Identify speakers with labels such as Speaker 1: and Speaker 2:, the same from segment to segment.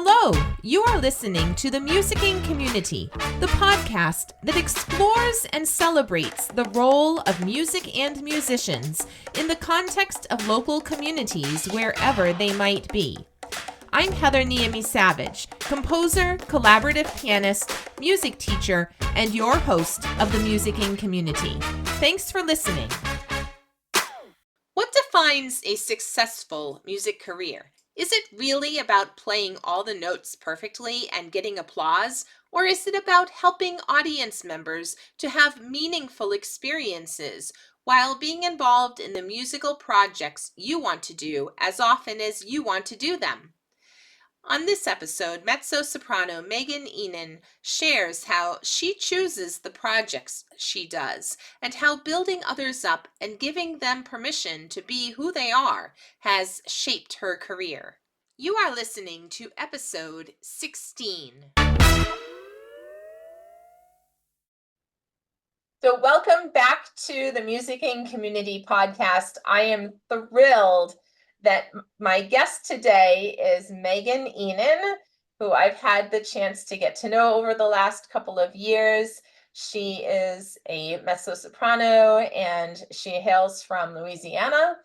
Speaker 1: Hello, you are listening to the Musicking Community, the podcast that explores and celebrates the role of music and musicians in the context of local communities wherever they might be. I'm Heather Niemi Savage, composer, collaborative pianist, music teacher, and your host of the Musicking Community. Thanks for listening. What defines a successful music career? Is it really about playing all the notes perfectly and getting applause, or is it about helping audience members to have meaningful experiences while being involved in the musical projects you want to do as often as you want to do them? On this episode, mezzo-soprano Megan Ihnen shares how she chooses the projects she does and how building others up and giving them permission to be who they are has shaped her career. You are listening to episode 16. So welcome back to the Musicking Community Podcast. I am thrilled that my guest today is Megan Ihnen, who I've had the chance to get to know over the last couple of years. She is a mezzo-soprano and she hails from Louisiana.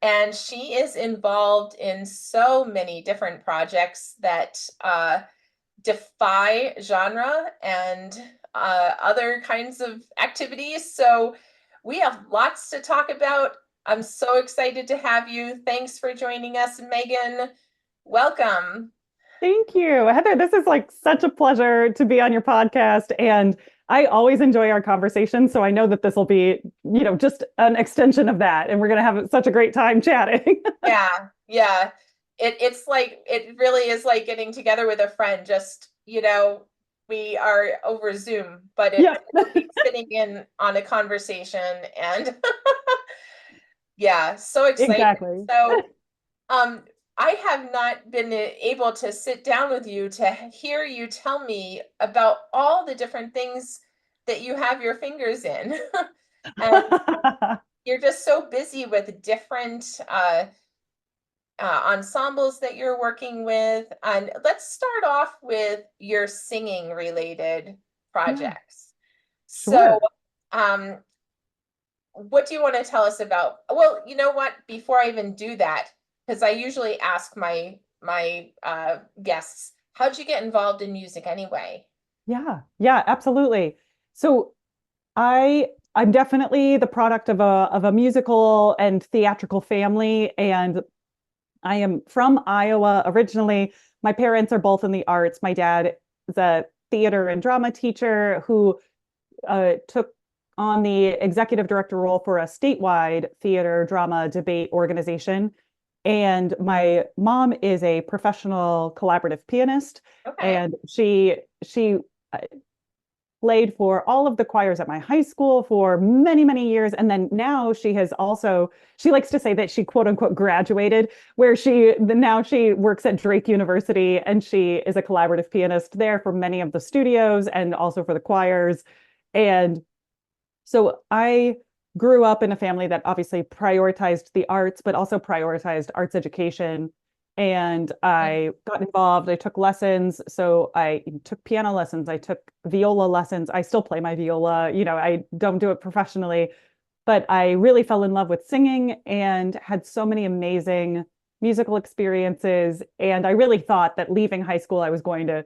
Speaker 1: And she is involved in so many different projects that defy genre and other kinds of activities. So we have lots to talk about. I'm so excited to have you. Thanks for joining us, Megan. Welcome.
Speaker 2: Thank you, Heather. This is like such a pleasure to be on your podcast. And I always enjoy our conversation. So I know that this will be, just an extension of that. And we're going to have such a great time chatting.
Speaker 1: Yeah. It really is like getting together with a friend. Just, we are over Zoom, but it's sitting in on a conversation and yeah, so excited.
Speaker 2: Exactly.
Speaker 1: So, I have not been able to sit down with you to hear you tell me about all the different things that you have your fingers in. And you're just so busy with different ensembles that you're working with. And let's start off with your singing related projects.
Speaker 2: Sure.
Speaker 1: So, what do you want to tell us about? Well, you know what? Before I even do that, because I usually ask my guests, how'd you get involved in music anyway?
Speaker 2: Yeah, absolutely. So I'm definitely the product of a musical and theatrical family, and I am from Iowa originally. My parents are both in the arts. My dad is a theater and drama teacher who took on the executive director role for a statewide theater drama debate organization. And my mom is a professional collaborative pianist.
Speaker 1: Okay.
Speaker 2: And she played for all of the choirs at my high school for many, many years. And then now she likes to say that she quote unquote graduated, where now she works at Drake University and she is a collaborative pianist there for many of the studios and also for the choirs. And so I grew up in a family that obviously prioritized the arts, but also prioritized arts education. And I got involved. I took lessons. So I took piano lessons. I took viola lessons. I still play my viola. I don't do it professionally, but I really fell in love with singing and had so many amazing musical experiences. And I really thought that leaving high school, I was going to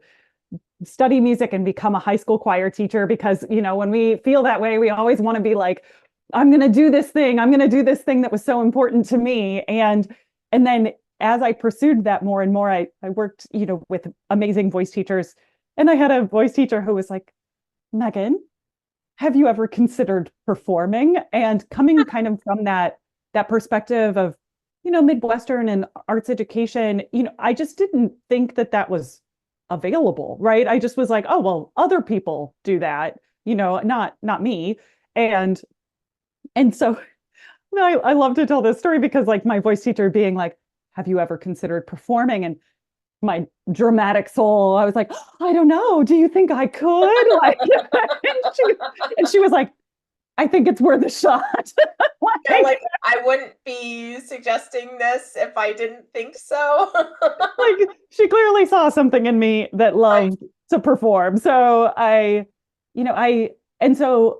Speaker 2: study music and become a high school choir teacher, because, when we feel that way, we always want to be like, I'm going to do this thing. I'm going to do this thing that was so important to me. And then as I pursued that more and more, I worked, with amazing voice teachers. And I had a voice teacher who was like, Megan, have you ever considered performing? And coming kind of from that perspective of, Midwestern and arts education, I just didn't think that was available, right? I just was like, oh, well, other people do that, not me. And so I love to tell this story because like my voice teacher being like, have you ever considered performing? And my dramatic soul, I was like, I don't know. Do you think I could? Like, and she was like, I think it's worth a shot.
Speaker 1: like, I wouldn't be suggesting this if I didn't think so.
Speaker 2: Like she clearly saw something in me that
Speaker 1: Right.
Speaker 2: loved to perform. So and so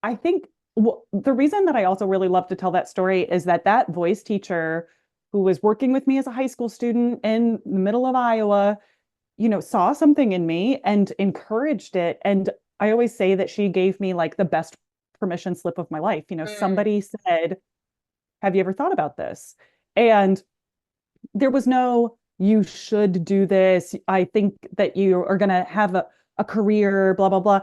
Speaker 2: I think the reason that I also really love to tell that story is that that voice teacher who was working with me as a high school student in the middle of Iowa, saw something in me and encouraged it. And I always say that she gave me like the best permission slip of my life.
Speaker 1: Mm,
Speaker 2: Somebody said, "Have you ever thought about this?" And there was no, "You should do this. I think that you are going to have a career, blah, blah, blah."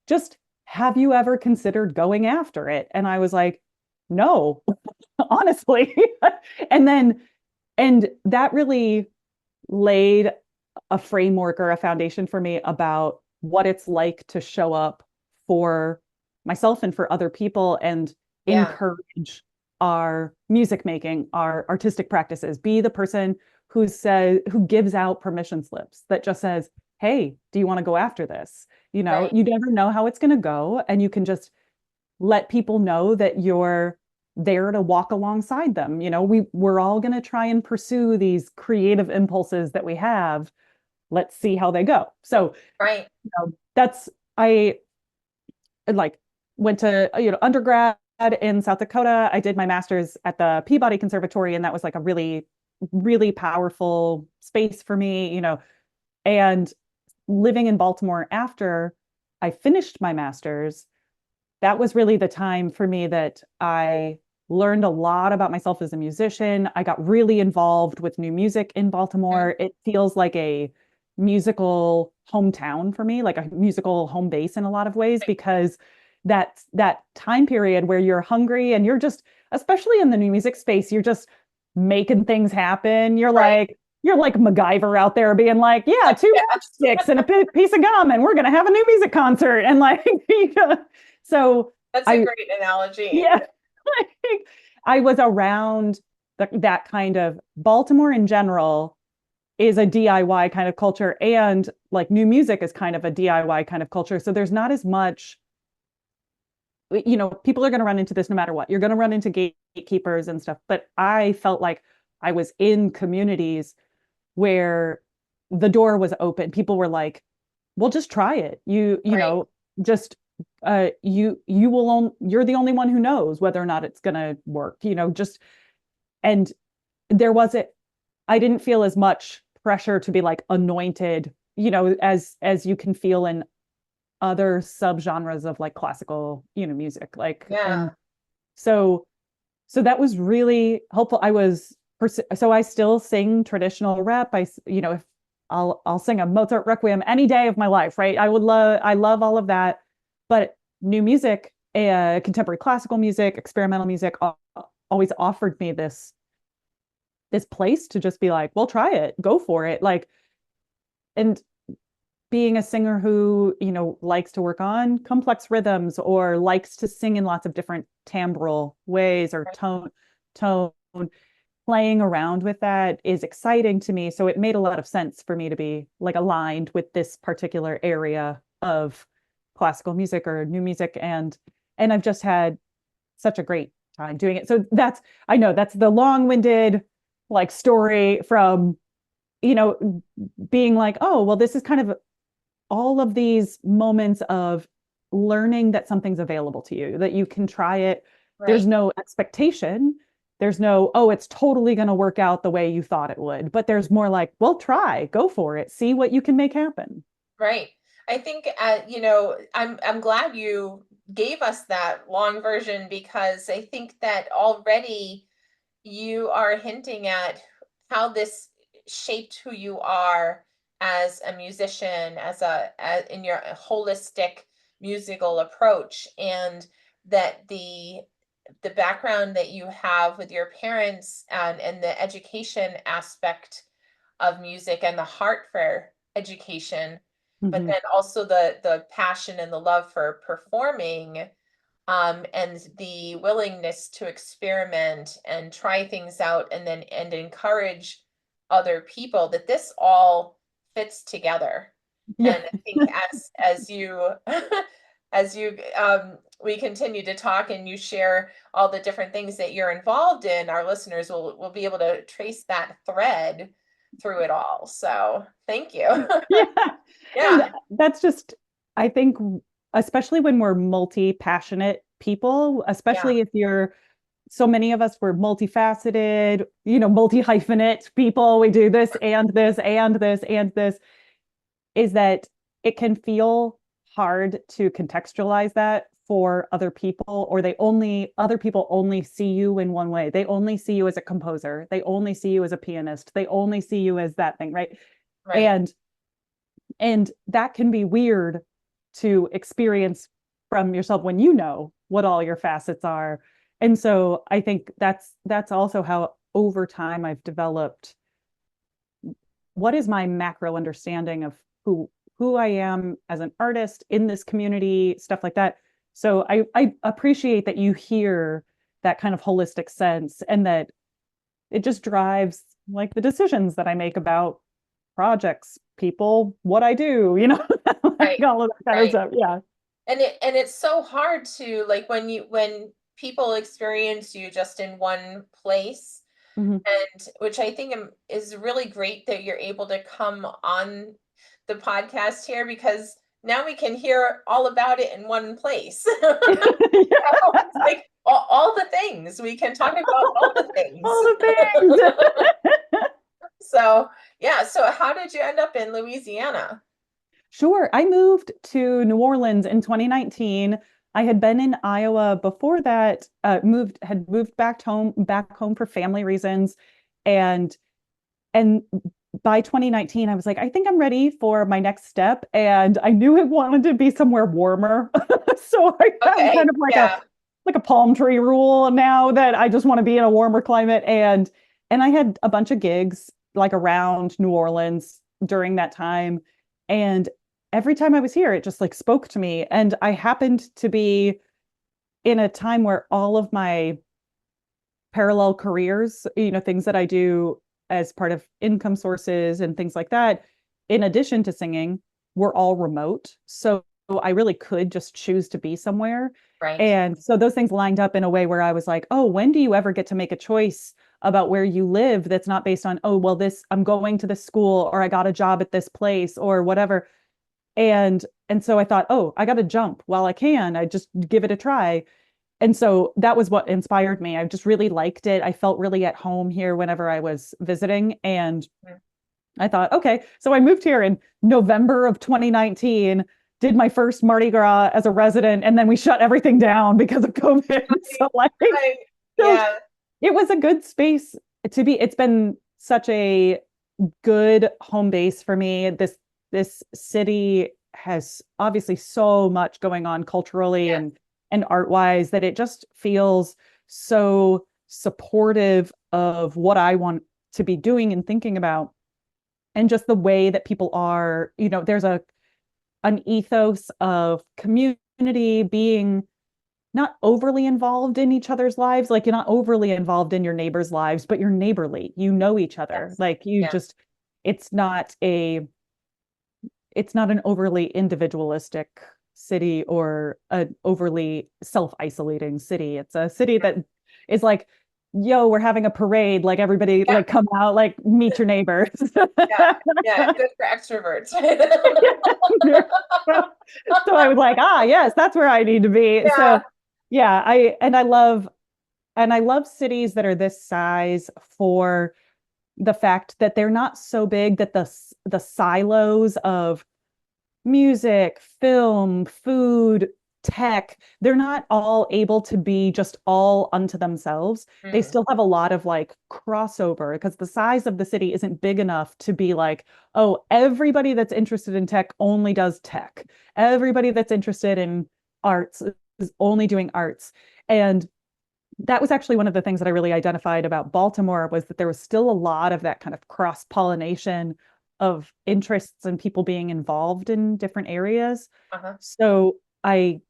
Speaker 2: Just, "Have you ever considered going after it?" And I was like, "No, honestly." And then, and that really laid a framework or a foundation for me about what it's like to show up for myself and for other people and
Speaker 1: yeah.
Speaker 2: encourage our music making, our artistic practices. Be the person who gives out permission slips that just says, "Hey, do you want to go after this?"
Speaker 1: Right.
Speaker 2: You never know how it's going to go, and you can just let people know that you're there to walk alongside them. We're all going to try and pursue these creative impulses that we have. Let's see how they go. So,
Speaker 1: Right.
Speaker 2: that's I like went to undergrad in South Dakota. I did my master's at the Peabody Conservatory, and that was like a really, really powerful space for me. And living in Baltimore after I finished my master's, that was really the time for me that I learned a lot about myself as a musician. I got really involved with new music in
Speaker 1: Mm,
Speaker 2: Baltimore. It feels like a musical hometown for me, like a musical home base in a lot of ways,
Speaker 1: right.
Speaker 2: because that time period where you're hungry and you're just, especially in the new music space, you're just making things happen.
Speaker 1: Right.
Speaker 2: You're like MacGyver out there being like, "Yeah, two
Speaker 1: Yeah.
Speaker 2: matchsticks and a piece of gum, and we're gonna have a new music concert." And like, so
Speaker 1: That's a
Speaker 2: I,
Speaker 1: great analogy.
Speaker 2: yeah, like, I was around that kind of Baltimore in general is a DIY kind of culture, and like new music is kind of a DIY kind of culture. So there's not as much, people are going to run into this no matter what. You're going to run into gatekeepers and stuff. But I felt like I was in communities where the door was open. People were like, "Well, just try it.
Speaker 1: Right.
Speaker 2: Just you're the only one who knows whether or not it's gonna work." Just, and there wasn't I didn't feel as much pressure to be like anointed, as you can feel in other subgenres of like classical, music. Like, and
Speaker 1: Yeah.
Speaker 2: so that was really helpful. So I still sing traditional rep. If I'll sing a Mozart requiem any day of my life, right? I love all of that. But new music, contemporary classical music, experimental music always offered me this place to just be like, "Well, try it, go for it." Like, and being a singer who, likes to work on complex rhythms or likes to sing in lots of different timbral ways or
Speaker 1: Right.
Speaker 2: tone, playing around with that is exciting to me. So it made a lot of sense for me to be like aligned with this particular area of classical music or new music. And I've just had such a great time doing it. So I know that's the long-winded like story from, you know, being like, "Oh, well, this is kind of all of these moments of learning that something's available to you, that you can try it. There's
Speaker 1: Right.
Speaker 2: no expectation. There's no, oh, it's totally going to work out the way you thought it would." But there's more like, "Well, try, go for it, see what you can make happen."
Speaker 1: Right. I think I'm glad you gave us that long version because I think that already you are hinting at how this shaped who you are as a musician, in your holistic musical approach, and that the background that you have with your parents and the education aspect of music and the heart for education, but
Speaker 2: Mhm.
Speaker 1: then also the passion and the love for performing, and the willingness to experiment and try things out and encourage other people, that this all fits together.
Speaker 2: Yeah.
Speaker 1: And I think as you as you we continue to talk and you share all the different things that you're involved in, our listeners will be able to trace that thread through it all. So thank you.
Speaker 2: Yeah. And
Speaker 1: Yeah,
Speaker 2: that's just, I think, especially when we're multi-passionate people,
Speaker 1: yeah,
Speaker 2: especially if you're, so many of us were multifaceted, multi-hyphenate people. We do this and this and this and this, is that it can feel hard to contextualize that for other people, or other people only see you in one way. They only see you as a composer. They only see you as a pianist. They only see you as that thing, right?
Speaker 1: right.
Speaker 2: And that can be weird to experience from yourself when you know what all your facets are. And so I think that's also how over time I've developed what is my macro understanding of who I am as an artist in this community, stuff like that. So I appreciate that you hear that kind of holistic sense, and that it just drives like the decisions that I make about projects, people, what I do, like
Speaker 1: Right,
Speaker 2: all of that kind of
Speaker 1: right.
Speaker 2: stuff. Yeah.
Speaker 1: And it's so hard to, like, when people experience you just in one place,
Speaker 2: Mhm.
Speaker 1: and which I think is really great that you're able to come on the podcast here, because now we can hear all about it in one place. It's like all the things we can talk about, all the things.
Speaker 2: All the things.
Speaker 1: So yeah, so how did you end up in Louisiana?
Speaker 2: Sure. I moved to New Orleans in 2019. I had been in Iowa before that, had moved back home for family reasons. And and by 2019, I was like, I think I'm ready for my next step. And I knew I wanted to be somewhere warmer. So I have kind
Speaker 1: Okay,
Speaker 2: of like a
Speaker 1: yeah,
Speaker 2: palm tree rule now that I just want to be in a warmer climate. And I had a bunch of gigs like around New Orleans during that time. And every time I was here, it just like spoke to me. And I happened to be in a time where all of my parallel careers, things that I do as part of income sources and things like that, in addition to singing, were all remote. So I really could just choose to be somewhere.
Speaker 1: right.
Speaker 2: And so those things lined up in a way where I was like, oh, when do you ever get to make a choice about where you live that's not based on, oh, well, I'm going to this school, or I got a job at this place, or whatever. And so I thought, oh, I got to jump while I can. I just give it a try. And so that was what inspired me. I just really liked it. I felt really at home here whenever I was visiting. And
Speaker 1: Mm.
Speaker 2: I thought, okay. So I moved here in November of 2019, did my first Mardi Gras as a resident, and then we shut everything down because of COVID. So like,
Speaker 1: Right.
Speaker 2: so
Speaker 1: Yeah.
Speaker 2: it was a good space to be. It's been such a good home base for me. This city has obviously so much going on culturally
Speaker 1: Yes.
Speaker 2: and art wise, that it just feels so supportive of what I want to be doing and thinking about. And just the way that people are, there's an ethos of community, being not overly involved in each other's lives. Like, you're not overly involved in your neighbors' lives, but you're neighborly. You know each other.
Speaker 1: Yes.
Speaker 2: Like, you
Speaker 1: Yeah.
Speaker 2: just, it's not a it's not an overly individualistic city or an overly self-isolating city. It's a city that is like, yo, we're having a parade, like everybody,
Speaker 1: Yeah.
Speaker 2: like, come out, like, meet your neighbors.
Speaker 1: Yeah. Yeah. Good for extroverts.
Speaker 2: So I was like, yes, that's where I need to be.
Speaker 1: Yeah.
Speaker 2: So yeah, I love cities that are this size for the fact that they're not so big that the silos of music, film, food, tech, they're not all able to be just all unto themselves. They
Speaker 1: Mm.
Speaker 2: still have a lot of like crossover, because the size of the city isn't big enough to be like, oh, everybody that's interested in tech only does tech. Everybody that's interested in arts is only doing arts. And that was actually one of the things that I really identified about Baltimore, was that there was still a lot of that kind of cross pollination of interests and people being involved in different areas.
Speaker 1: Uh-huh.
Speaker 2: So I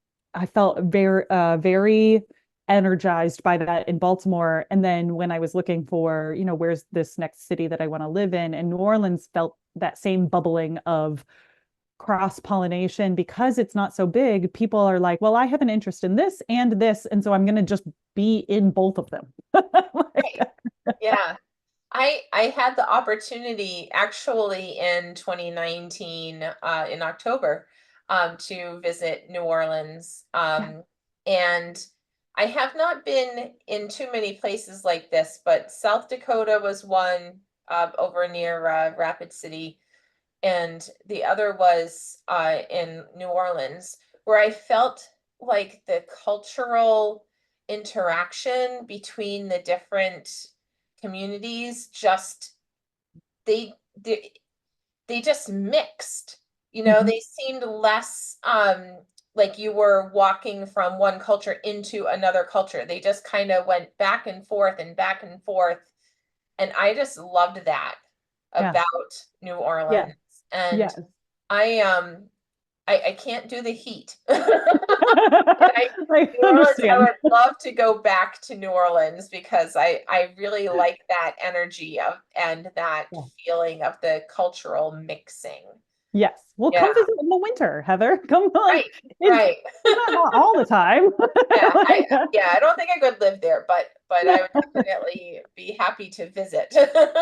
Speaker 2: felt very energized by that in Baltimore. And then when I was looking for, where's this next city that I want to live in, and New Orleans felt that same bubbling of cross pollination, because it's not so big, people are like, well, I have an interest in this and this, and so I'm going to just be in both of them.
Speaker 1: Right. Yeah. I had the opportunity actually in 2019 in October to visit New Orleans.
Speaker 2: Yeah.
Speaker 1: And I have not been in too many places like this, but South Dakota was one over near Rapid City, and the other was in New Orleans, where I felt like the cultural interaction between the different communities just they they, they just mixed.
Speaker 2: Mhm.
Speaker 1: They seemed less like you were walking from one culture into another culture. They just kind of went back and forth and back and forth, and I just loved that
Speaker 2: Yeah.
Speaker 1: about New
Speaker 2: Yeah.
Speaker 1: Orleans. And
Speaker 2: Yes.
Speaker 1: I I can't do the heat. I
Speaker 2: I
Speaker 1: New Orleans, I
Speaker 2: understand.
Speaker 1: would love to go back to New Orleans because I really like that energy of and that
Speaker 2: Yeah.
Speaker 1: feeling of the cultural mixing.
Speaker 2: Yes. Well,
Speaker 1: Yeah,
Speaker 2: come visit in the winter, Heather. Come like
Speaker 1: right, right.
Speaker 2: it's not hot all the time.
Speaker 1: Yeah,
Speaker 2: Like,
Speaker 1: I don't think I could live there, but I would definitely be happy to visit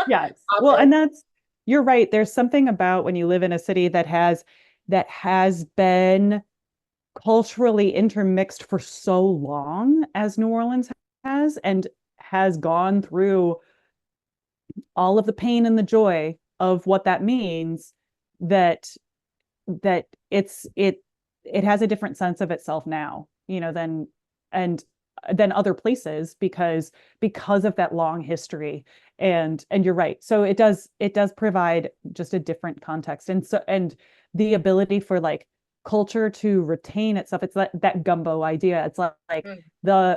Speaker 2: yes. Well,
Speaker 1: often.
Speaker 2: and that's you're right. There's something about when you live in a city that has been culturally intermixed for so long as New Orleans has, and has gone through all of the pain and the joy of what that means, that that it has a different sense of itself now, and than other places, because of that long history. And you're right. So it does provide just a different context, and the ability for like culture to retain itself. It's that gumbo idea. It's like
Speaker 1: Mm,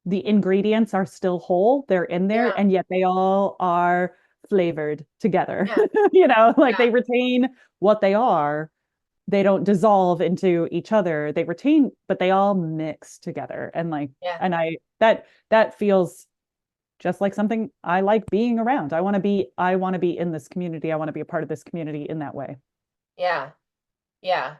Speaker 2: the ingredients are still whole, they're in there,
Speaker 1: yeah,
Speaker 2: and yet they all are flavored together.
Speaker 1: yeah,
Speaker 2: Like
Speaker 1: yeah,
Speaker 2: they retain what they are. They don't dissolve into each other. They retain, but they all mix together. And like,
Speaker 1: yeah,
Speaker 2: and I that feels just like something I like being around. I want to be in this community. I want to be a part of this community in that way.
Speaker 1: yeah, yeah.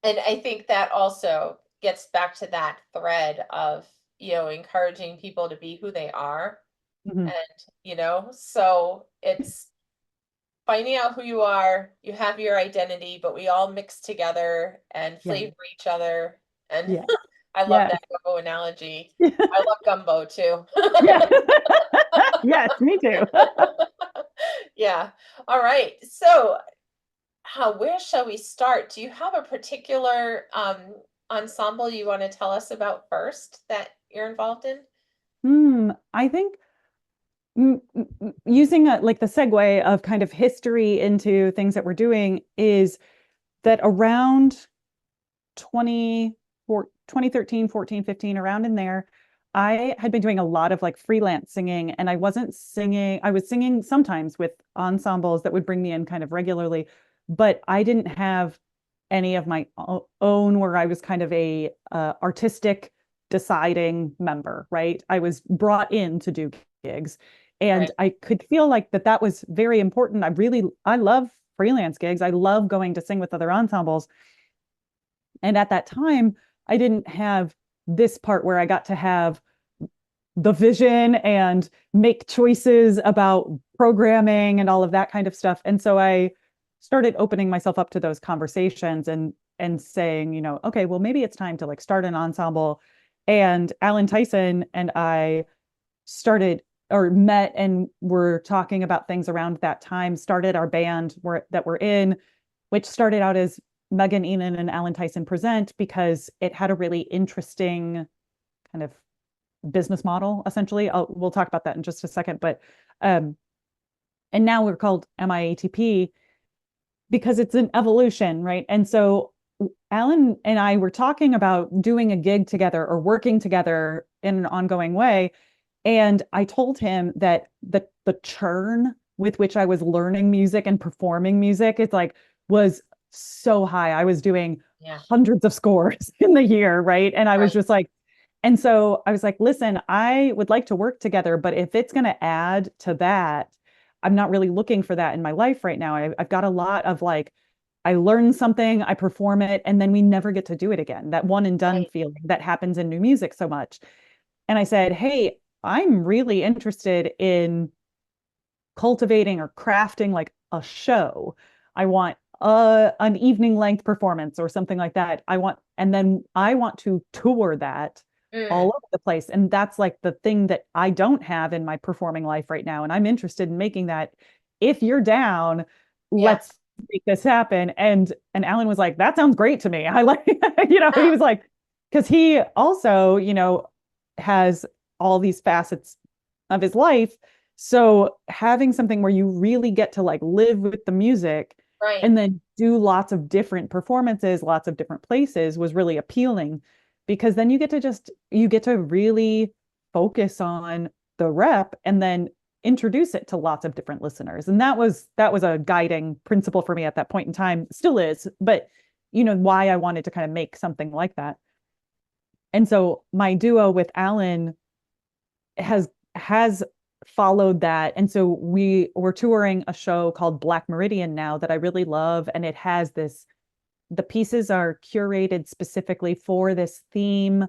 Speaker 1: And I think that also gets back to that thread of, encouraging people to be who they are.
Speaker 2: Mhm.
Speaker 1: And, so it's finding out who you are, you have your identity, but we all mix together and
Speaker 2: Yeah.
Speaker 1: flavor each other. And
Speaker 2: Yeah.
Speaker 1: I love
Speaker 2: Yeah.
Speaker 1: that gumbo analogy. I love gumbo too.
Speaker 2: Yeah. Yes, me too.
Speaker 1: Yeah. All right. So, where shall we start? Do you have a particular ensemble you want to tell us about first that you're involved in?
Speaker 2: I think using like the segue of kind of history into things that we're doing is that around 20, 2013, 14, 15, around in there, I had been doing a lot of like freelance singing, and I wasn't singing. I was singing sometimes with ensembles that would bring me in kind of regularly, but I didn't have any of my own where I was kind of a artistic deciding member, right? I was brought in to do gigs, and
Speaker 1: Right.
Speaker 2: I could feel like that was very important. I love freelance gigs. I love going to sing with other ensembles, and at that time, I didn't have this part where I got to have the vision and make choices about programming and all of that kind of stuff. And so I started opening myself up to those conversations, and saying, okay, well, maybe it's time to like start an ensemble. And Alan Tyson and I started or met and were talking about things around that time, started our band that we're in, which started out as Megan Ihnen and Alan Tyson Present, because it had a really interesting kind of business model, essentially. We'll talk about that in just a second. But um, and now we're called MIATP because it's an evolution, right? And so Alan and I were talking about doing a gig together or working together in an ongoing way. And I told him that the churn with which I was learning music and performing music, it's like was so high. I was doing
Speaker 1: Yeah.
Speaker 2: hundreds of scores in the year, right? And I was
Speaker 1: Right.
Speaker 2: just like, and so I was like, listen, I would like to work together, but if it's going to add to that, I'm not really looking for that in my life right now. I've got a lot of like I learn something, I perform it, and then we never get to do it again. That one and done
Speaker 1: Right.
Speaker 2: feeling that happens in new music so much. And I said, hey, I'm really interested in cultivating or crafting like a show. I want an evening length performance or something like that. And then I want to tour that all
Speaker 1: Mm.
Speaker 2: over the place. And that's like the thing that I don't have in my performing life right now. And I'm interested in making that. If you're down,
Speaker 1: Yeah.
Speaker 2: let's make this happen. And Alan was like, that sounds great to me. I like, he
Speaker 1: Ah,
Speaker 2: was like, because he also, has all these facets of his life, so having something where you really get to like live with the music
Speaker 1: right.
Speaker 2: and then do lots of different performances, lots of different places was really appealing, because then you get to really focus on the rep and then introduce it to lots of different listeners. And that was a guiding principle for me at that point in time, still is, but why I wanted to kind of make something like that. And so my duo with Alan has followed that. And so we're touring a show called Black Meridian now that I really love. And it has the pieces are curated specifically for this theme.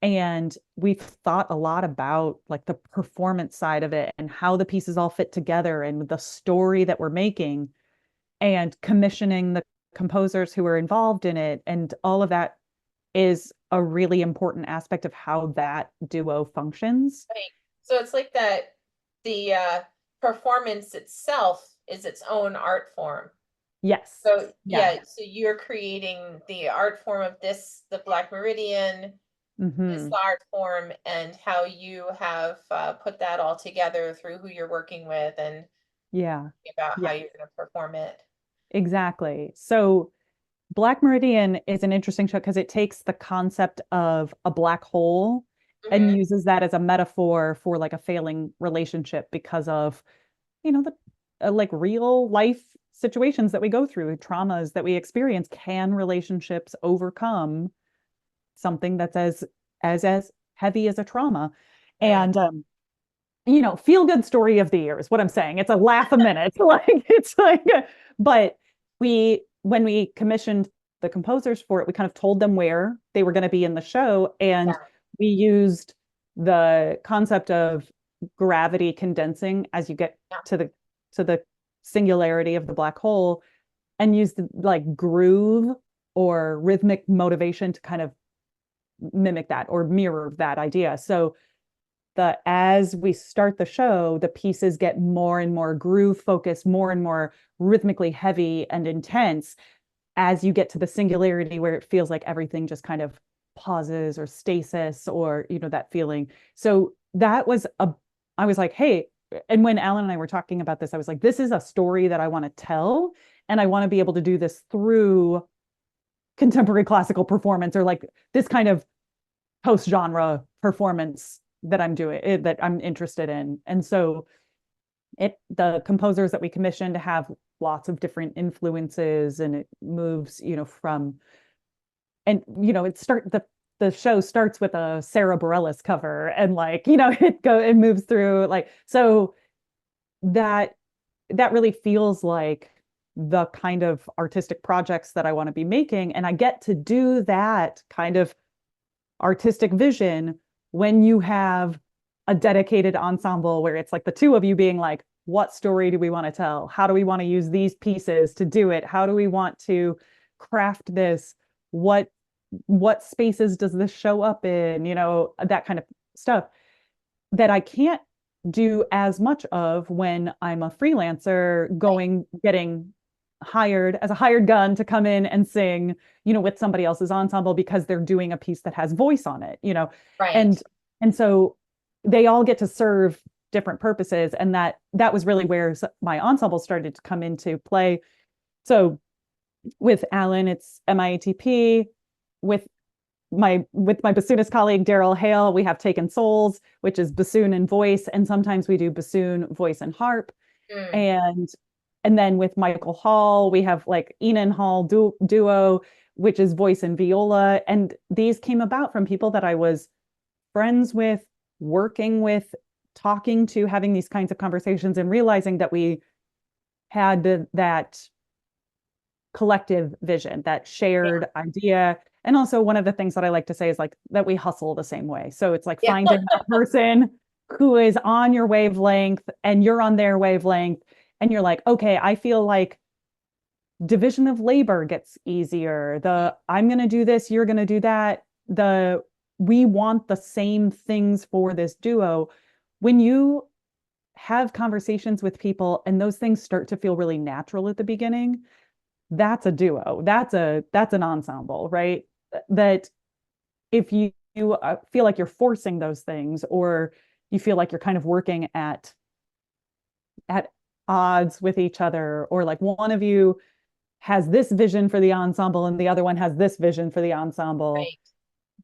Speaker 2: And we've thought a lot about like the performance side of it and how the pieces all fit together and the story that we're making and commissioning the composers who are involved in it. And all of that is a really important aspect of how that duo functions.
Speaker 1: Right. So it's like that the performance itself is its own art form.
Speaker 2: Yes.
Speaker 1: So
Speaker 2: Yeah.
Speaker 1: yeah, so you're creating the art form of this, the Black Meridian, this
Speaker 2: Hmm.
Speaker 1: art form, and how you have put that all together through who you're working with and
Speaker 2: Yeah.
Speaker 1: about how
Speaker 2: Yeah.
Speaker 1: you're going to perform it.
Speaker 2: Exactly. So Black Meridian is an interesting show because it takes the concept of a black hole and
Speaker 1: Hmm.
Speaker 2: uses that as a metaphor for like a failing relationship because of, the like real life situations that we go through, traumas that we experience. Can relationships overcome something that's as heavy as a trauma?
Speaker 1: Mm.
Speaker 2: And feel good story of the year is what I'm saying. It's a laugh a minute. Like it's like, but when we commissioned the composers for it, we kind of told them where they were going to be in the show, and
Speaker 1: Yeah.
Speaker 2: we used the concept of gravity condensing as you get
Speaker 1: Yeah.
Speaker 2: to the singularity of the black hole, and used like groove or rhythmic motivation to kind of mimic that or mirror that idea. So as we start the show, the pieces get more and more groove focused, more and more rhythmically heavy and intense as you get to the singularity where it feels like everything just kind of pauses or stasis or that feeling. So I was like, hey, and when Alan and I were talking about this, I was like, this is a story that I want to tell, and I want to be able to do this through contemporary classical performance or like this kind of post genre performance that I'm doing that I'm interested in. And so the composers that we commissioned have lots of different influences, and it moves, from and the show starts with a Sarah Bareilles cover, and like, it moves through like, so that that really feels like the kind of artistic projects that I want to be making. And I get to do that kind of artistic vision when you have a dedicated ensemble where it's like the two of you being like, what story do we want to tell? How do we want to use these pieces to do it? How do we want to craft this? What spaces does this show up in? That kind of stuff that I can't do as much of when I'm a freelancer getting hired as a hired gun to come in and sing, with somebody else's ensemble because they're doing a piece that has voice on it,
Speaker 1: Right.
Speaker 2: and so they all get to serve different purposes, and that was really where my ensemble started to come into play. So with Alan, it's MIATP. With my bassoonist colleague Daryl Hale, we have Taken Souls, which is bassoon and voice, and sometimes we do bassoon, voice, and harp.
Speaker 1: Mm.
Speaker 2: And then with Michael Hall, we have like Ihnen Hall duo, which is voice and viola. And these came about from people that I was friends with, working with, talking to, having these kinds of conversations, and realizing that we had that collective vision, that shared idea. And also one of the things that I like to say is like that we hustle the same way. So it's like
Speaker 1: Yeah.
Speaker 2: finding that person who is on your wavelength and you're on their wavelength. And you're like, okay, I feel like division of labor gets easier. I'm going to do this, you're going to do that. We want the same things for this duo. When you have conversations with people and those things start to feel really natural at the beginning, that's a duo. That's an ensemble, right? That if you feel like you're forcing those things, or you feel like you're kind of working at odds with each other, or like one of you has this vision for the ensemble and the other one has this vision for the ensemble,
Speaker 1: Right.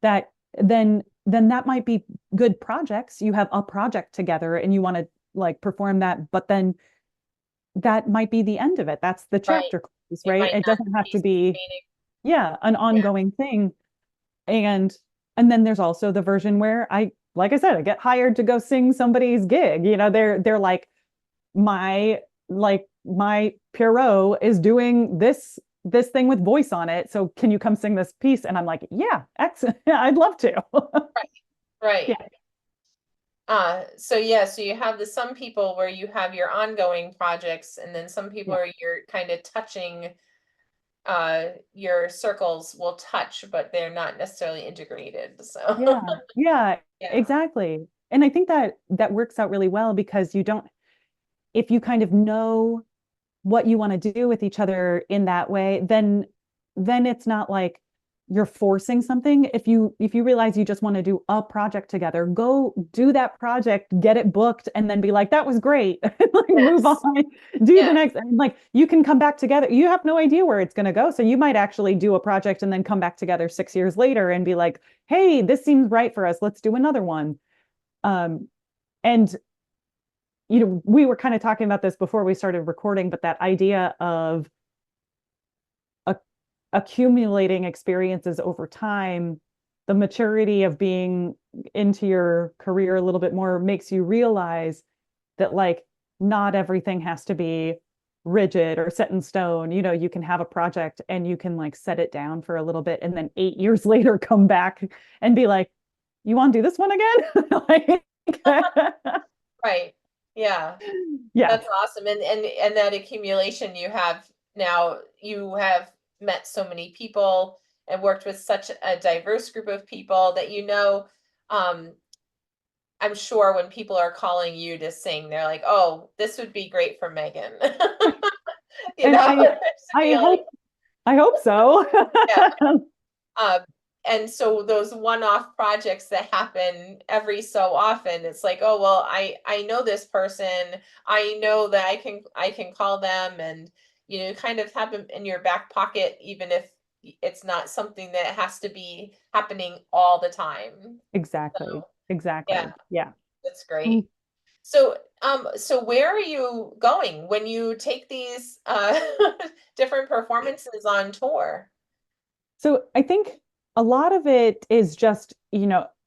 Speaker 2: that then that might be good projects. You have a project together and you want to like perform that, but then that might be the end of it. That's the
Speaker 1: Right.
Speaker 2: chapter close,
Speaker 1: It
Speaker 2: right?
Speaker 1: might
Speaker 2: It
Speaker 1: not
Speaker 2: doesn't have
Speaker 1: be
Speaker 2: to be,
Speaker 1: sustaining.
Speaker 2: yeah, an
Speaker 1: Yeah.
Speaker 2: ongoing thing. And and then there's also the version where like I said, I get hired to go sing somebody's gig. They're my my Pierrot is doing this thing with voice on it. So can you come sing this piece? And I'm like, yeah, excellent. I'd love to.
Speaker 1: Right. Right.
Speaker 2: Yeah.
Speaker 1: So yeah, so you have some people where you have your ongoing projects, and then some people
Speaker 2: Yeah.
Speaker 1: are you're kind of touching, your circles will touch, but they're not necessarily integrated. So
Speaker 2: Yeah. Yeah,
Speaker 1: yeah.
Speaker 2: exactly. And I think that that works out really well because you don't, if you kind of know what you want to do with each other in that way, then it's not like you're forcing something. If you realize you just want to do a project together, go do that project, get it booked, and then be like, that was great. Like move on,
Speaker 1: Yes.
Speaker 2: do the
Speaker 1: Yeah.
Speaker 2: next. And like you can come back together. You have no idea where it's going to go. So you might actually do a project and then come back together 6 years later and be like, hey, this seems right for us. Let's do another one. And we were kind of talking about this before we started recording, but that idea of a, accumulating experiences over time, the maturity of being into your career a little bit more makes you realize that like not everything has to be rigid or set in stone. You can have a project and you can like set it down for a little bit and then 8 years later come back and be like, you want to do this one again? Like,
Speaker 1: Right. Yeah.
Speaker 2: yeah.
Speaker 1: That's awesome. And that accumulation you have now, you have met so many people and worked with such a diverse group of people that um I'm sure when people are calling you to sing, they're like, "Oh, this would be great for Megan."
Speaker 2: And
Speaker 1: There's a
Speaker 2: I
Speaker 1: feeling.
Speaker 2: hope so.
Speaker 1: Yeah. Um, and so those one-off projects that happen every so often, it's like, oh well, I know this person, I know that I can call them, and kind of have them in your back pocket, even if it's not something that has to be happening all the time.
Speaker 2: Exactly.
Speaker 1: Yeah,
Speaker 2: Exactly. Yeah.
Speaker 1: that's great.
Speaker 2: Mm.
Speaker 1: So where are you going when you take these different performances on tour?
Speaker 2: So I think a lot of it is just,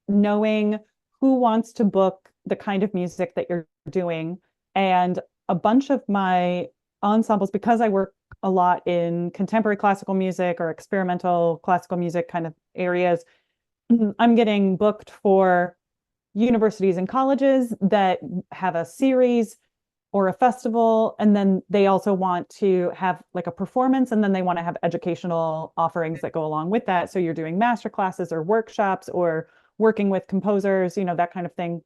Speaker 2: knowing who wants to book the kind of music that you're doing. And a bunch of my ensembles, because I work a lot in contemporary classical music or experimental classical music kind of areas, I'm getting booked for universities and colleges that have a series or a festival, and then they also want to have like a performance, and then they want to have educational offerings that go along with that. So you're doing master classes or workshops or working with composers, that kind of thing.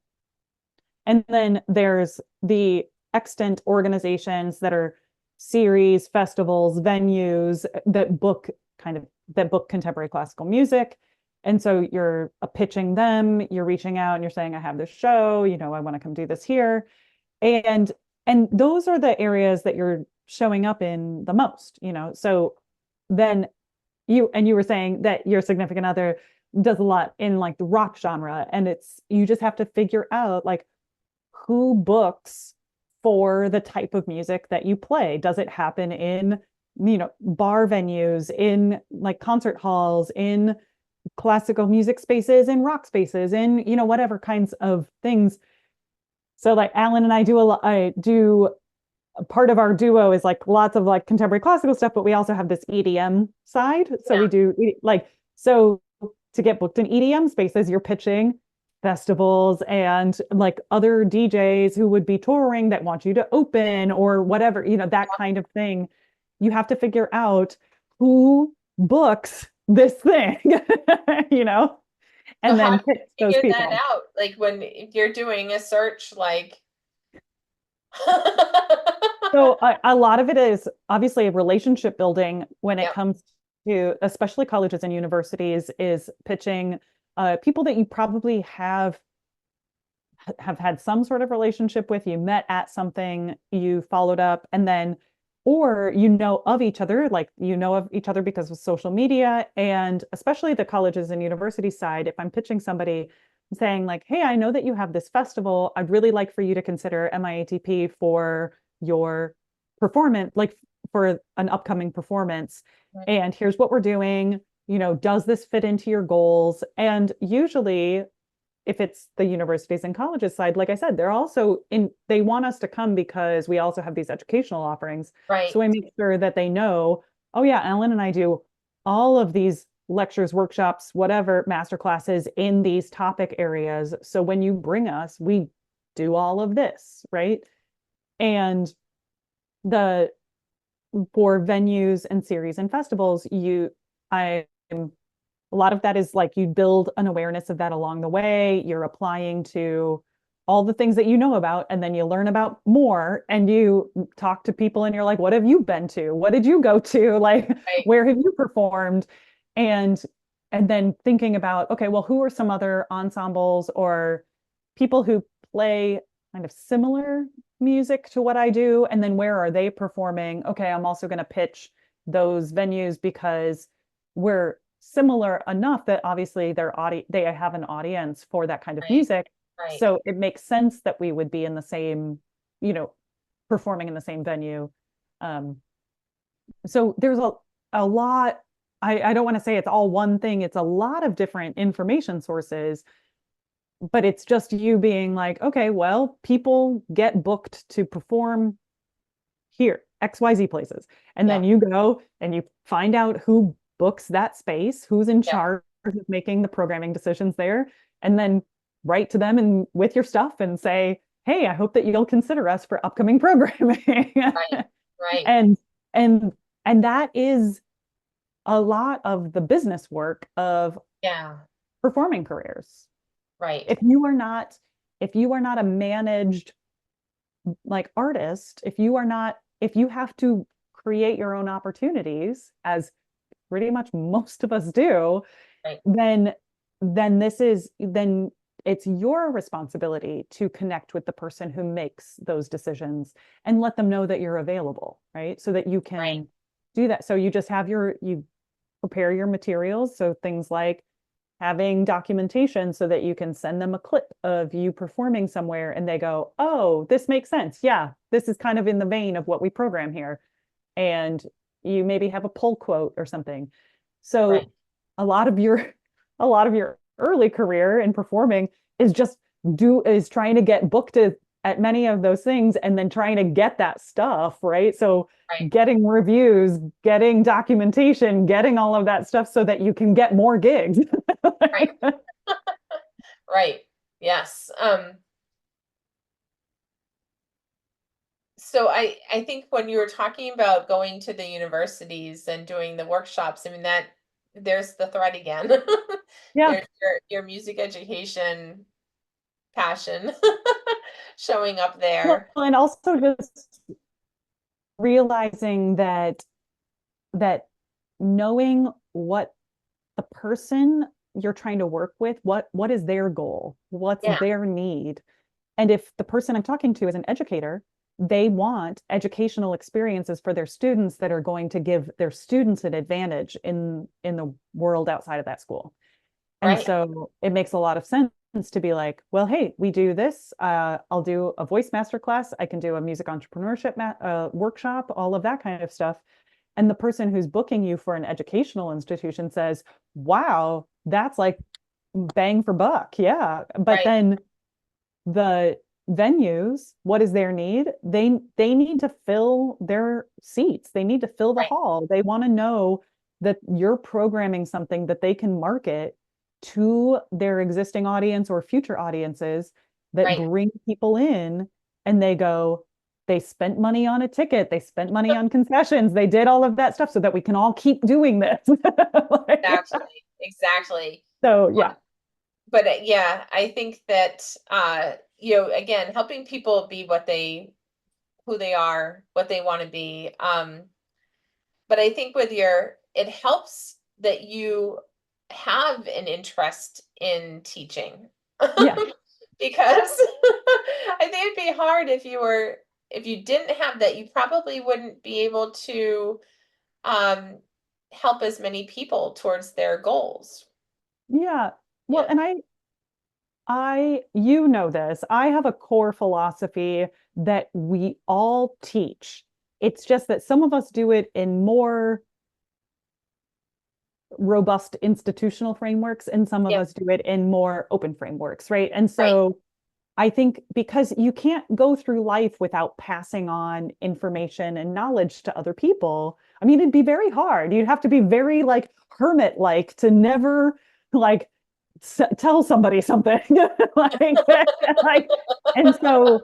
Speaker 2: And then there's the extant organizations that are series, festivals, venues that book contemporary classical music. And so you're pitching them, you're reaching out and you're saying, I have this show, I want to come do this here. And those are the areas that you're showing up in the most. So then you were saying that your significant other does a lot in like the rock genre, and you just have to figure out like who books for the type of music that you play. Does it happen in bar venues, in like concert halls, in classical music spaces, in rock spaces, in whatever kinds of things. So like Alan and I do part of our duo is like lots of like contemporary classical stuff, but we also have this EDM side. So
Speaker 1: Yeah.
Speaker 2: we do like, so to get booked in EDM spaces, you're pitching festivals and like other DJs who would be touring that want you to open or whatever, that kind of thing. You have to figure out who books this thing, you know,
Speaker 1: So
Speaker 2: and
Speaker 1: how
Speaker 2: then
Speaker 1: do
Speaker 2: pitch
Speaker 1: you
Speaker 2: those
Speaker 1: figure that
Speaker 2: people.
Speaker 1: out? Like when if you're doing a search, like
Speaker 2: So a lot of it is obviously relationship building when it
Speaker 1: yeah,
Speaker 2: comes to, especially colleges and universities, is pitching people that you probably have had some sort of relationship with, you met at something, you followed up, and then, or of each other, like of each other because of social media, and especially the colleges and university side, if I'm pitching somebody saying like, hey, I know that you have this festival, I'd really like for you to consider MIATP for your performance, like for an upcoming performance,
Speaker 1: right,
Speaker 2: and here's what we're doing, does this fit into your goals? And usually if it's the universities and colleges side, like I said, they want us to come because we also have these educational offerings.
Speaker 1: right,
Speaker 2: So I make sure that they know, oh yeah, Ellen and I do all of these lectures, workshops, whatever, master classes in these topic areas. So when you bring us, we do all of this, right? And the for venues and series and festivals, I a lot of that is like you build an awareness of that along the way. You're applying to all the things that you know about, and then you learn about more and you talk to people and you're like, what have you been to? What did you go to? Like,
Speaker 1: right,
Speaker 2: where have you performed? And then thinking about, okay, well, who are some other ensembles or people who play kind of similar music to what I do? And then where are they performing? Okay, I'm also going to pitch those venues because we're similar enough that obviously they have an audience for that kind of
Speaker 1: right,
Speaker 2: music.
Speaker 1: right.
Speaker 2: So it makes sense that we would be in the same, you know, performing in the same venue. Um, so there's a lot. I don't want to say it's all one thing. It's a lot of different information sources, but it's just you being like, okay, well, people get booked to perform here, XYZ places. And
Speaker 1: Yeah,
Speaker 2: then you go and you find out who books that space, who's in
Speaker 1: yeah,
Speaker 2: charge of making the programming decisions there, and then write to them and with your stuff and say, hey, I hope that you'll consider us for upcoming programming.
Speaker 1: right, right.
Speaker 2: and and and that is a lot of the business work of
Speaker 1: Yeah,
Speaker 2: performing careers.
Speaker 1: right,
Speaker 2: If you are not if you are not a managed like artist, if you have to create your own opportunities, as pretty much most of us do,
Speaker 1: right,
Speaker 2: then then it's your responsibility to connect with the person who makes those decisions and let them know that you're available, right? So that you
Speaker 1: right,
Speaker 2: can do that. So you prepare your materials. So things like having documentation so that you can send them a clip of you performing somewhere and they go, oh, this makes sense. Yeah, this is kind of in the vein of what we program here. And you maybe have a pull quote or something.
Speaker 1: right.
Speaker 2: So a lot of your a lot of your early career in performing is just is trying to get booked at many of those things and then trying to get that stuff, right? So
Speaker 1: Right,
Speaker 2: getting reviews, getting documentation, getting all of that stuff so that you can get more gigs.
Speaker 1: right, right. Yes. So I think when you were talking about going to the universities and doing the workshops, I mean that there's the thread again.
Speaker 2: Yeah.
Speaker 1: There's your music education passion showing up
Speaker 2: Well,
Speaker 1: there.
Speaker 2: and also just realizing that knowing what the person you're trying to work with, what is their goal? What's
Speaker 1: Yeah,
Speaker 2: their need? And if the person I'm talking to is an educator, they want educational experiences for their students that are going to give their students an advantage in the world outside of that school. And
Speaker 1: right,
Speaker 2: so it makes a lot of sense to be like, well, hey, we do this. I'll do a voice master class. I can do a music entrepreneurship workshop, all of that kind of stuff. And the person who's booking you for an educational institution says, wow, that's like bang for buck. Yeah. But
Speaker 1: right,
Speaker 2: then the venues, what is their need? They need to fill their seats. They need to fill the
Speaker 1: Right.
Speaker 2: hall. They want to know that you're programming something that they can market to their existing audience or future audiences that
Speaker 1: Right.
Speaker 2: bring people in, and they go, they spent money on a ticket, they spent money on concessions, they did all of that stuff so that we can all keep doing this. Like,
Speaker 1: Exactly. Exactly.
Speaker 2: so yeah.
Speaker 1: But yeah, I think that again, helping people be who they are, what they want to be. But I think it helps that you have an interest in teaching.
Speaker 2: Yeah.
Speaker 1: Because I think it'd be hard if you didn't have that, you probably wouldn't be able to um help as many people towards their goals.
Speaker 2: Yeah. Well,
Speaker 1: Yeah.
Speaker 2: and you know this, I have a core philosophy that we all teach. It's just that some of us do it in more robust institutional frameworks and some of
Speaker 1: Yeah.
Speaker 2: us do it in more open frameworks, right? And
Speaker 1: Right.
Speaker 2: so I think because you can't go through life without passing on information and knowledge to other people. I mean, it'd be very hard. You'd have to be very like hermit like to never like tell somebody something like like, and so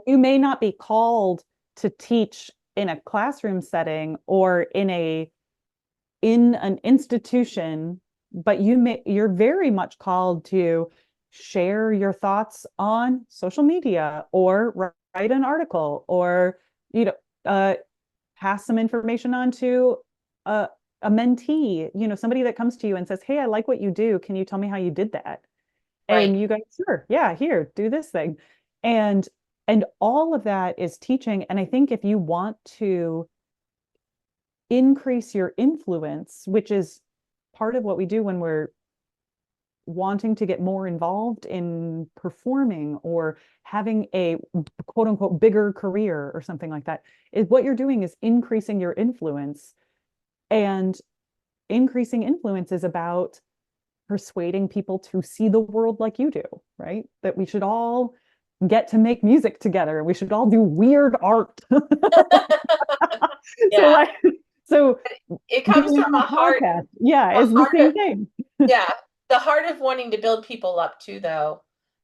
Speaker 2: you may not be called to teach in a classroom setting or in an institution, but you're very much called to share your thoughts on social media or write an article or you know uh, pass some information on to a, a mentee, somebody that comes to you and says, hey, I like what you do, can you tell me how you did that?
Speaker 1: Right.
Speaker 2: And you go, sure, yeah, here, do this thing. And all of that is teaching. And I think if you want to increase your influence, which is part of what we do when we're wanting to get more involved in performing or having a quote unquote bigger career or something like that, is what you're doing is increasing your influence. And increasing influence is about persuading people to see the world like you do, right? That we should all get to make music together. We should all do weird art. So
Speaker 1: Yeah.
Speaker 2: like, so
Speaker 1: It comes
Speaker 2: doing
Speaker 1: from
Speaker 2: a podcast, yeah,
Speaker 1: a
Speaker 2: is the
Speaker 1: heart
Speaker 2: same
Speaker 1: of
Speaker 2: thing.
Speaker 1: yeah, the heart of wanting to build people up too, though.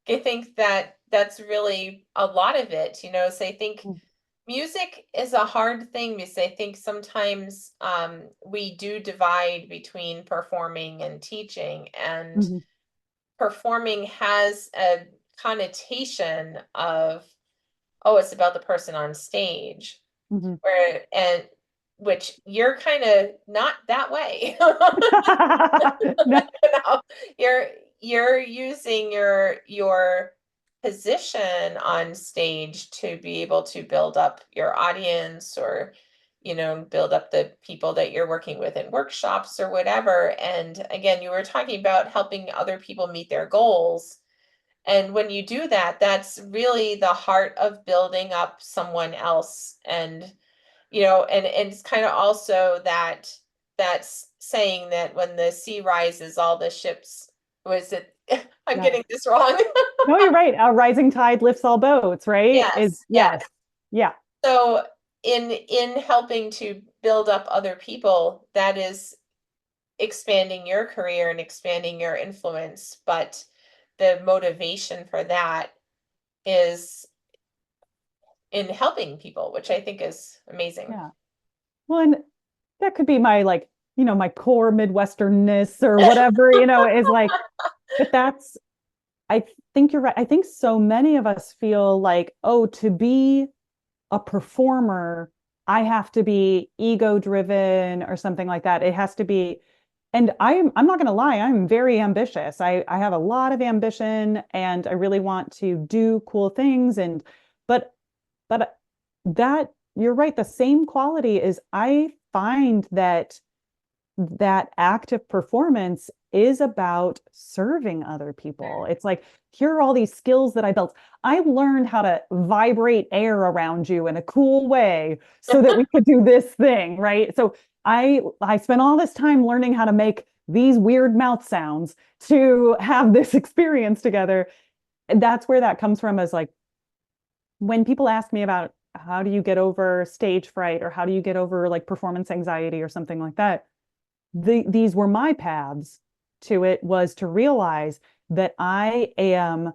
Speaker 1: I think that that's really a lot of it, so I think music is a hard thing because I think sometimes we do divide between performing and teaching, and
Speaker 2: Mhm,
Speaker 1: performing has a connotation of, oh, it's about the person on stage,
Speaker 2: mhm.
Speaker 1: where and which you're kind of not that way.
Speaker 2: No,
Speaker 1: know, you're you're using your position on stage to be able to build up your audience, or build up the people that you're working with in workshops or whatever. And again, you were talking about helping other people meet their goals, and when you do that, that's really the heart of building up someone else. And and it's kind of also that's saying that when the sea rises, all the ships, was it, I'm
Speaker 2: yeah.
Speaker 1: getting this wrong.
Speaker 2: No, you're right. A rising tide lifts all boats, right? Is
Speaker 1: Yes, yes.
Speaker 2: yes. Yeah.
Speaker 1: So in helping to build up other people, that is expanding your career and expanding your influence, but the motivation for that is in helping people, which I think is amazing.
Speaker 2: Yeah. Well, and that could be my like, my core Midwesternness or whatever, is like, but I think you're right. I think so many of us feel like, oh, to be a performer, I have to be ego driven or something like that. It has to be, and I'm not going to lie, I'm very ambitious. I have a lot of ambition and I really want to do cool things. But but that you're right, the same quality is I find that active performance is about serving other people.
Speaker 1: Mm.
Speaker 2: It's like, here are all these skills that I built. I learned how to vibrate air around you in a cool way so that we could do this thing, right? So I spent all this time learning how to make these weird mouth sounds to have this experience together. that's where that comes from, is like when people ask me about how do you get over stage fright or how do you get over like performance anxiety or something like that, these were my paths to it, was to realize that I am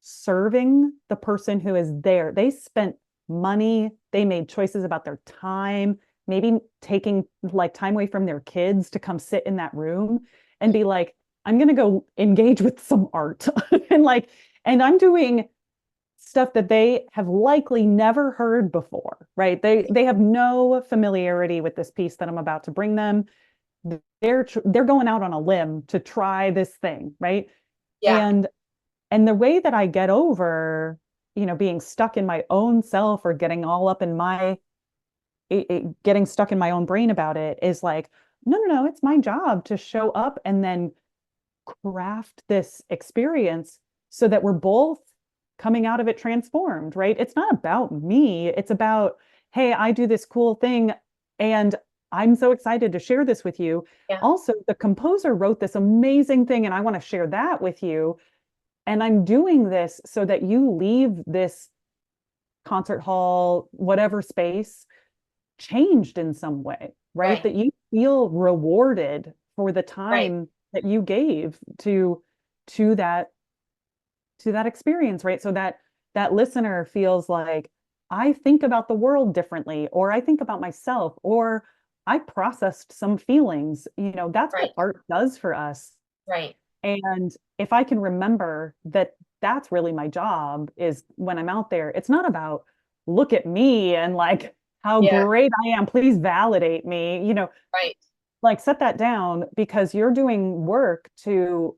Speaker 2: serving the person who is there. They spent money, they made choices about their time, maybe taking like time away from their kids to come sit in that room and be like, I'm going to go engage with some art. And like, and I'm doing stuff that they have likely never heard before, right? They have no familiarity with this piece that I'm about to bring them. They're going out on a limb to try this thing, right?
Speaker 1: Yeah.
Speaker 2: And the way that I get over, being stuck in my own self or getting all up in my getting stuck in my own brain about it, is like, no, no, no, it's my job to show up and then craft this experience so that we're both coming out of it transformed, right? It's not about me. It's about, hey, I do this cool thing and I'm so excited to share this with you.
Speaker 1: Yeah.
Speaker 2: Also, the composer wrote this amazing thing and I want to share that with you. And I'm doing this so that you leave this concert hall, whatever space, changed in some way, right?
Speaker 1: Right.
Speaker 2: That you feel rewarded for the
Speaker 1: Right.
Speaker 2: time that you gave to that experience, right? So that that listener feels like, I think about the world differently, or I think about myself, or I processed some feelings. That's what
Speaker 1: Right.
Speaker 2: art does for us.
Speaker 1: Right.
Speaker 2: And if I can remember that that's really my job, is when I'm out there, it's not about look at me and like how
Speaker 1: Yeah.
Speaker 2: great I am, please validate me,
Speaker 1: Right.
Speaker 2: like set that down, because you're doing work to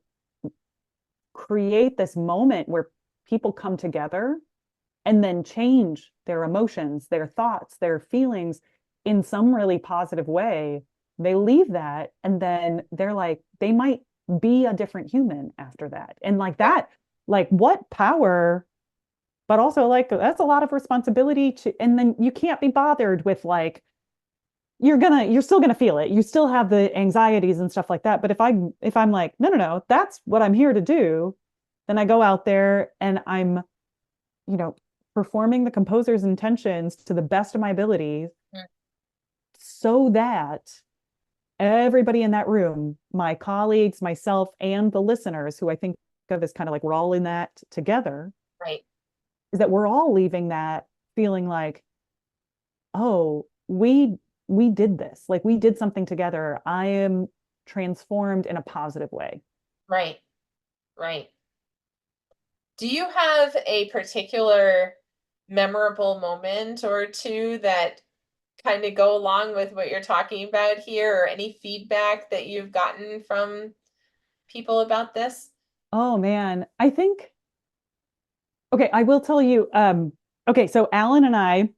Speaker 2: create this moment where people come together and then change their emotions, their thoughts, their feelings in some really positive way. They leave that and then they're like, they might be a different human after that. And like
Speaker 1: Yeah.
Speaker 2: that, like what power, but also like that's a lot of responsibility to, and then you can't be bothered with like, you're still gonna feel it. You still have the anxieties and stuff like that. But if I'm like, no, no, no, that's what I'm here to do, then I go out there and I'm, you know, performing the composer's intentions to the best of my abilities
Speaker 1: Mm.
Speaker 2: so that everybody in that room, my colleagues, myself, and the listeners, who I think of as kind of like we're all in that together,
Speaker 1: Right.
Speaker 2: is that we're all leaving that feeling like, oh, we did this. Like we did something together. I am transformed in a positive way.
Speaker 1: Right. Right. Do you have a particular memorable moment or two that kind of go along with what you're talking about here, or any feedback that you've gotten from people about this?
Speaker 2: Oh man, I think, okay, I will tell you, okay, so Alan and I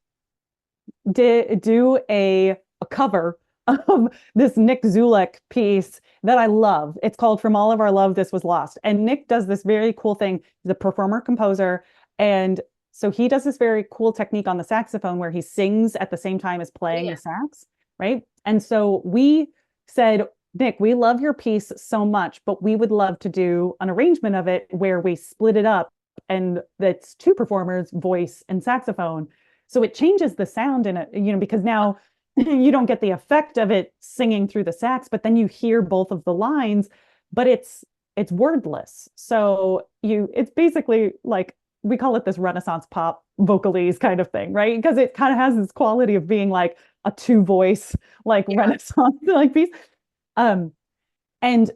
Speaker 2: did do a cover of this Nick Zulek piece that I love. It's called From All of Our Love, This Was Lost. And Nick does this very cool thing. He's a performer composer. And so he does this very cool technique on the saxophone where he sings at the same time as
Speaker 1: Oh,
Speaker 2: playing
Speaker 1: yeah.
Speaker 2: the sax, right? And so we said, Nick, we love your piece so much, but we would love to do an arrangement of it where we split it up and that's two performers, voice and saxophone. So it changes the sound in it, because now you don't get the effect of it singing through the sax, but then you hear both of the lines, but it's wordless. So it's basically like we call it this Renaissance pop vocalese kind of thing, right? Because it kind of has this quality of being like a two voice, like
Speaker 1: Yeah.
Speaker 2: Renaissance like piece. Um, and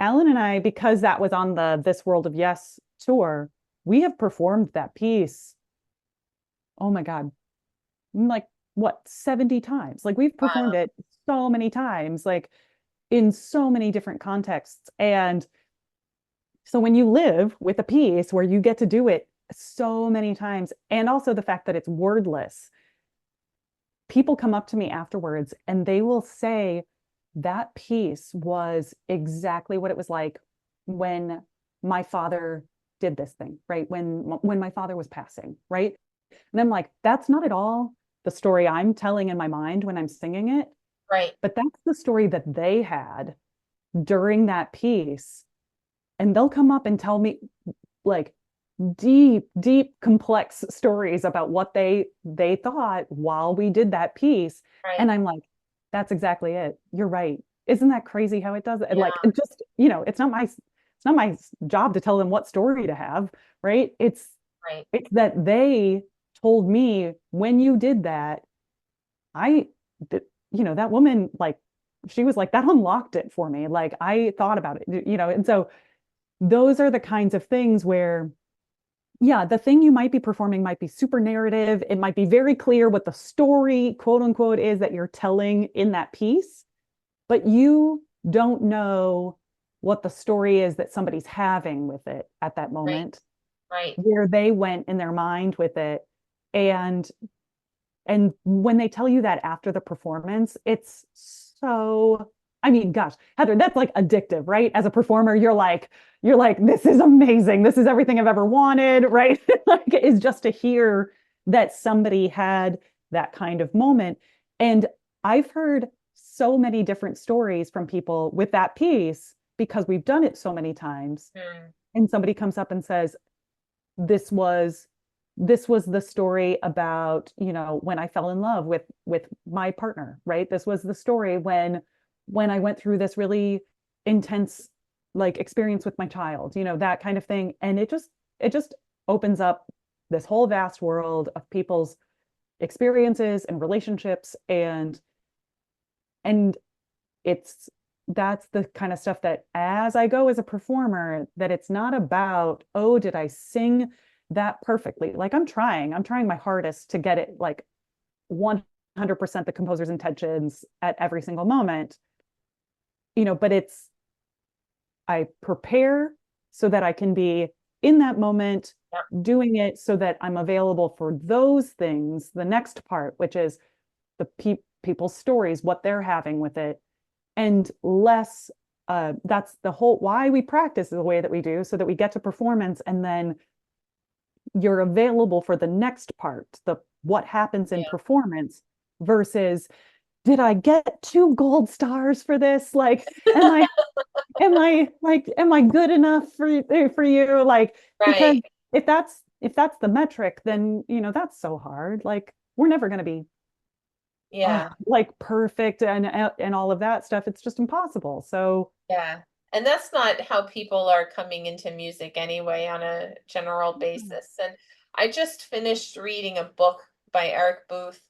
Speaker 2: Alan and I, because that was on the This World of Yes tour, we have performed that piece. Oh my God, like what, 70 times? Like we've performed
Speaker 1: Wow.
Speaker 2: it so many times, like in so many different contexts. And so when you live with a piece where you get to do it so many times, and also the fact that it's wordless, people come up to me afterwards and they will say that piece was exactly what it was like when my father did this thing, right? When my father was passing, right? And I'm like, that's not at all the story I'm telling in my mind when I'm singing it,
Speaker 1: Right.
Speaker 2: but that's the story that they had during that piece. And they'll come up and tell me like deep, deep, complex stories about what they thought while we did that piece. And
Speaker 1: Right.
Speaker 2: I'm like, that's exactly it. You're right. Isn't that crazy how it does it? And like,
Speaker 1: Yeah.
Speaker 2: it just, it's not my job to tell them what story to have, right?
Speaker 1: Right.
Speaker 2: It's that they told me when you did that, I, that woman, like, she was like, that unlocked it for me. Like, I thought about it. And so those are the kinds of things where, yeah, the thing you might be performing might be super narrative. It might be very clear what the story, quote unquote, is that you're telling in that piece, but you don't know what the story is that somebody's having with it at that
Speaker 1: Right.
Speaker 2: moment,
Speaker 1: Right.
Speaker 2: where they went in their mind with it. And and when they tell you that after the performance, it's so, I mean, gosh, Heather, that's like addictive, right? As a performer, you're like, this is amazing. This is everything I've ever wanted, right? Like, is just to hear that somebody had that kind of moment. And I've heard so many different stories from people with that piece because we've done it so many times.
Speaker 1: Mm.
Speaker 2: And somebody comes up and says, this was this was the story about, when I fell in love with my partner, right? This was the story when I went through this really intense like experience with my child, that kind of thing. And it just opens up this whole vast world of people's experiences and relationships, and it's that's the kind of stuff that as I go as a performer, that it's not about, oh, did I sing that perfectly? Like, I'm trying my hardest to get it like 100% the composer's intentions at every single moment, but I prepare so that I can be in that moment,
Speaker 1: Yeah.
Speaker 2: doing it so that I'm available for those things, the next part, which is the people's stories, what they're having with it, and less, that's the whole why we practice the way that we do, so that we get to performance and then you're available for the next part, the what happens in
Speaker 1: Yeah.
Speaker 2: performance, versus, did I get 2 gold stars for this? Like, am I good enough for you? Like, because
Speaker 1: Right.
Speaker 2: if that's the metric, then that's so hard. Like, we're never going to be
Speaker 1: Yeah.
Speaker 2: like perfect and all of that stuff. It's just impossible. So
Speaker 1: Yeah. And that's not how people are coming into music anyway on a general
Speaker 2: yeah,
Speaker 1: basis. And I just finished reading a book by Eric Booth,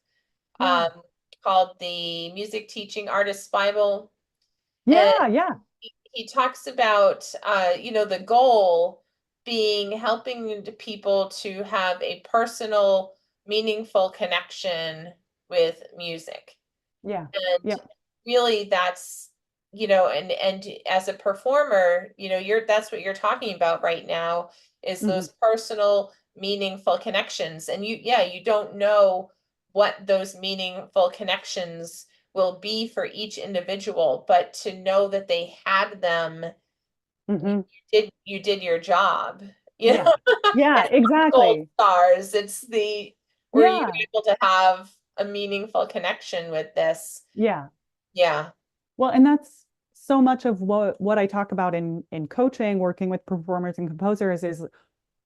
Speaker 2: yeah,
Speaker 1: um, called The Music Teaching Artist's Bible. And
Speaker 2: yeah, yeah,
Speaker 1: he talks about, the goal being helping the people to have a personal, meaningful connection with music.
Speaker 2: yeah,
Speaker 1: And
Speaker 2: yeah.
Speaker 1: really that's, and as a performer, that's what you're talking about right now, is
Speaker 2: Hmm.
Speaker 1: those personal, meaningful connections. And you don't know what those meaningful connections will be for each individual, but to know that they had them, you
Speaker 2: Hmm.
Speaker 1: you did your job,
Speaker 2: Yeah, yeah,
Speaker 1: it's not gold
Speaker 2: exactly.
Speaker 1: stars, it's the were you
Speaker 2: Yeah,
Speaker 1: able to have a meaningful connection with this.
Speaker 2: yeah.
Speaker 1: Yeah.
Speaker 2: Well, and that's so much of what I talk about in coaching, working with performers and composers, is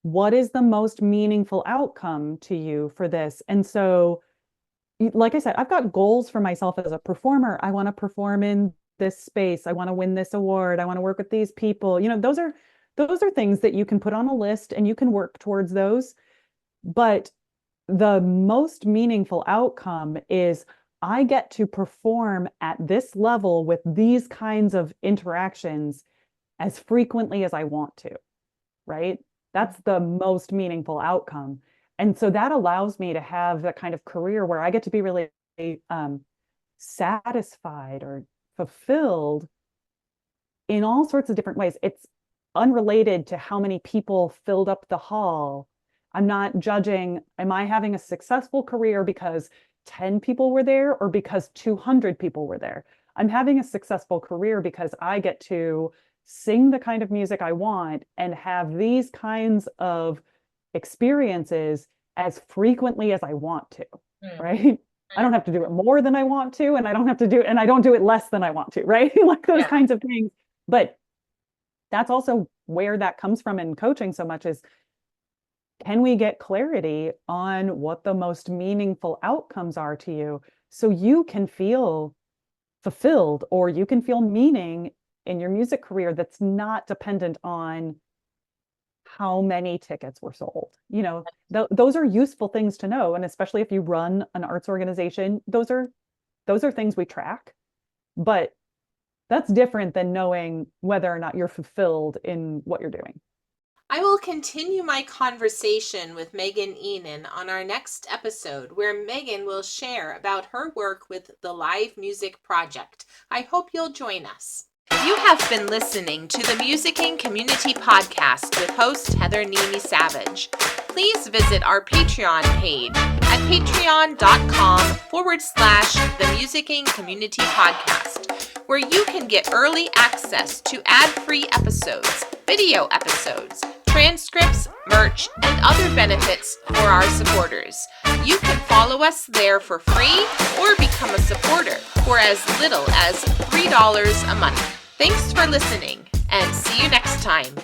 Speaker 2: what is the most meaningful outcome to you for this? And so, like I said, I've got goals for myself as a performer. I want to perform in this space. I want to win this award. I want to work with these people. Those are things that you can put on a list and you can work towards those. But the most meaningful outcome is, I get to perform at this level with these kinds of interactions as frequently as I want to, right? That's the most meaningful outcome. And so that allows me to have the kind of career where I get to be really um, satisfied or fulfilled in all sorts of different ways. It's unrelated to how many people filled up the hall. I'm not judging, am I having a successful career because 10 people were there or because 200 people were there? I'm having a successful career because I get to sing the kind of music I want and have these kinds of experiences as frequently as I want to,
Speaker 1: Mm,
Speaker 2: right? I don't
Speaker 1: mm.
Speaker 2: have to do it more than I want to, and I don't do it less than I want to, right? Like those
Speaker 1: Yeah.
Speaker 2: kinds of things. But that's also where that comes from in coaching so much is, can we get clarity on what the most meaningful outcomes are to you so you can feel fulfilled, or you can feel meaning in your music career that's not dependent on how many tickets were sold. Those are useful things to know. And especially if you run an arts organization, those are things we track. But that's different than knowing whether or not you're fulfilled in what you're doing.
Speaker 1: I will continue my conversation with Megan Ihnen on our next episode, where Megan will share about her work with the Live Music Project. I hope you'll join us. You have been listening to the Musicking Community Podcast with host Heather Nimi Savage. Please visit our Patreon page at patreon.com/the Musicking Community Podcast, where you can get early access to ad-free episodes, video episodes, transcripts, merch, and other benefits for our supporters. You can follow us there for free or become a supporter for as little as $3 a month. Thanks for listening, and see you next time.